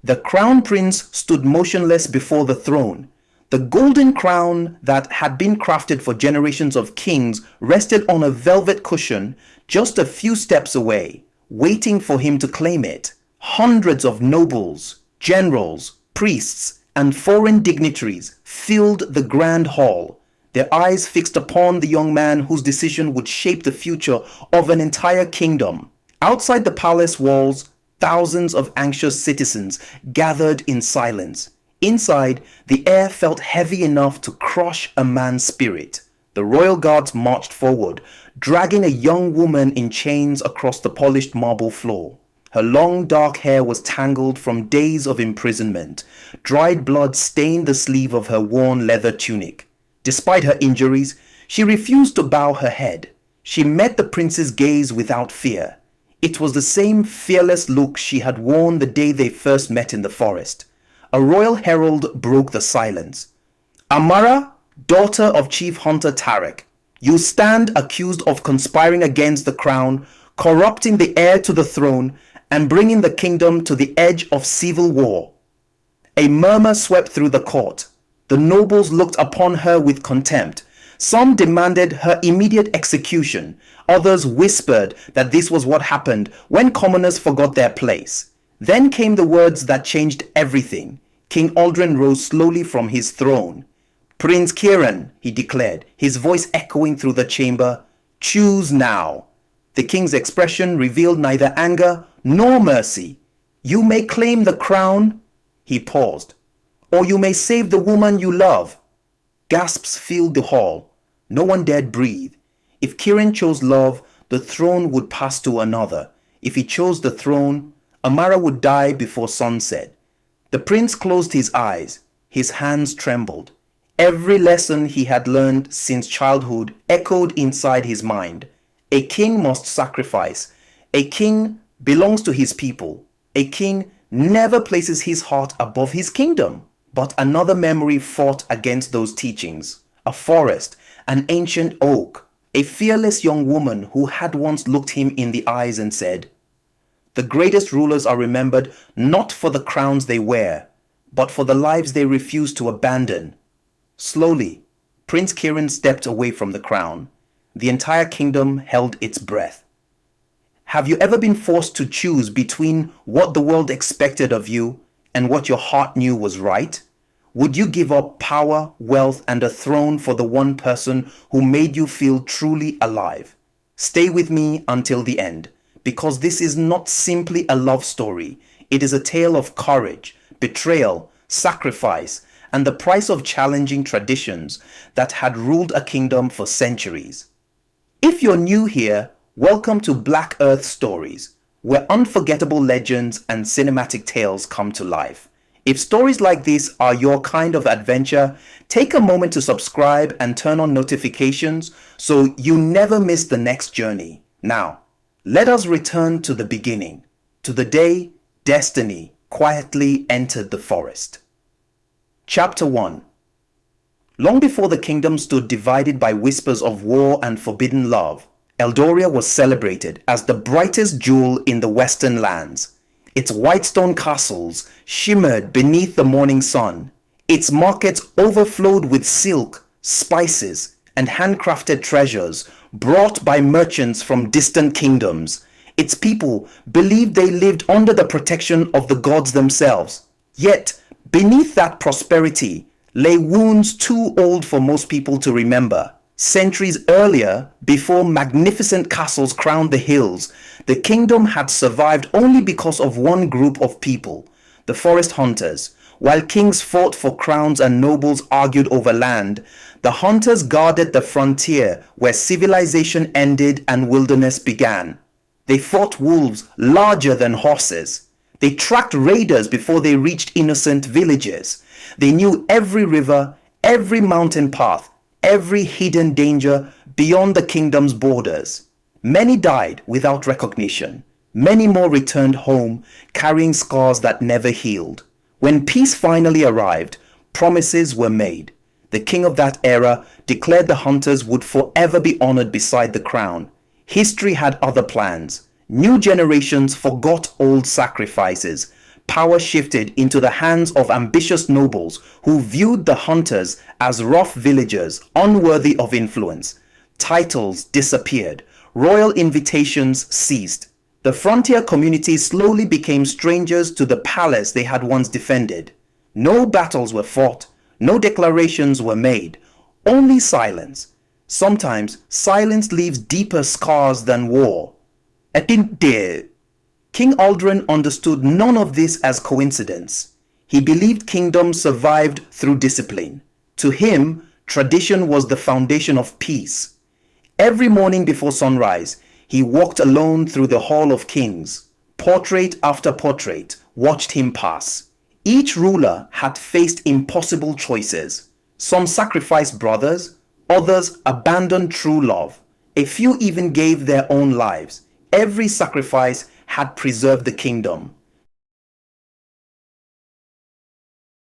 The crown prince stood motionless before the throne. The golden crown that had been crafted for generations of kings rested on a velvet cushion just a few steps away, waiting for him to claim it. Hundreds of nobles, generals, priests, and foreign dignitaries filled the grand hall, their eyes fixed upon the young man whose decision would shape the future of an entire kingdom. Outside the palace walls, thousands of anxious citizens gathered in silence. Inside, the air felt heavy enough to crush a man's spirit. The royal guards marched forward, dragging a young woman in chains across the polished marble floor. Her long dark hair was tangled from days of imprisonment. Dried blood stained the sleeve of her worn leather tunic. Despite her injuries, she refused to bow her head. She met the prince's gaze without fear. It was the same fearless look she had worn the day they first met in the forest. A royal herald broke the silence. "Amara, daughter of Chief Hunter Tarek, you stand accused of conspiring against the crown, corrupting the heir to the throne, and bringing the kingdom to the edge of civil war." A murmur swept through the court. The nobles looked upon her with contempt. Some demanded her immediate execution. Others whispered that this was what happened when commoners forgot their place. Then came the words that changed everything. King Aldrin rose slowly from his throne. "Prince Kieran," he declared, his voice echoing through the chamber, "choose now." The king's expression revealed neither anger nor mercy. "You may claim the crown," he paused, "or you may save the woman you love." Gasps filled the hall. No one dared breathe. If Kieran chose love, the throne would pass to another. If he chose the throne, Amara would die before sunset. The prince closed his eyes. His hands trembled. Every lesson he had learned since childhood echoed inside his mind. A king must sacrifice. A king belongs to his people. A king never places his heart above his kingdom. But another memory fought against those teachings. A forest, an ancient oak, a fearless young woman who had once looked him in the eyes and said, "The greatest rulers are remembered not for the crowns they wear, but for the lives they refuse to abandon." Slowly, Prince Kieran stepped away from the crown. The entire kingdom held its breath. Have you ever been forced to choose between what the world expected of you and what your heart knew was right? Would you give up power, wealth, and a throne for the one person who made you feel truly alive? Stay with me until the end, because this is not simply a love story. It is a tale of courage, betrayal, sacrifice, and the price of challenging traditions that had ruled a kingdom for centuries. If you're new here, welcome to Black Earth Stories, where unforgettable legends and cinematic tales come to life. If stories like this are your kind of adventure, take a moment to subscribe and turn on notifications so you never miss the next journey. Now, let us return to the beginning, to the day destiny quietly entered the forest. Chapter 1. Long before the kingdom stood divided by whispers of war and forbidden love, Eldoria was celebrated as the brightest jewel in the western lands. Its white stone castles shimmered beneath the morning sun. Its markets overflowed with silk, spices, and handcrafted treasures brought by merchants from distant kingdoms. Its people believed they lived under the protection of the gods themselves. Yet, beneath that prosperity lay wounds too old for most people to remember. Centuries earlier, before magnificent castles crowned the hills, the kingdom had survived only because of one group of people, the forest hunters. While kings fought for crowns and nobles argued over land, the hunters guarded the frontier where civilization ended and wilderness began. They fought wolves larger than horses. They tracked raiders before they reached innocent villages. They knew every river, every mountain path, every hidden danger beyond the kingdom's borders. Many died without recognition. Many more returned home carrying scars that never healed. When peace finally arrived, promises were made. The king of that era declared the hunters would forever be honored beside the crown. History had other plans. New generations forgot old sacrifices. power shifted into the hands of ambitious nobles who viewed the hunters as rough villagers unworthy of influence. Titles disappeared. Royal invitations ceased. The frontier communities slowly became strangers to the palace they had once defended. No battles were fought. No declarations were made. Only silence. Sometimes silence leaves deeper scars than war. Etinte. King Aldrin understood none of this as coincidence. He believed kingdoms survived through discipline. To him, tradition was the foundation of peace. Every morning before sunrise, he walked alone through the Hall of Kings. Portrait after portrait watched him pass. Each ruler had faced impossible choices. Some sacrificed brothers, others abandoned true love. A few even gave their own lives. Every sacrifice had preserved the kingdom.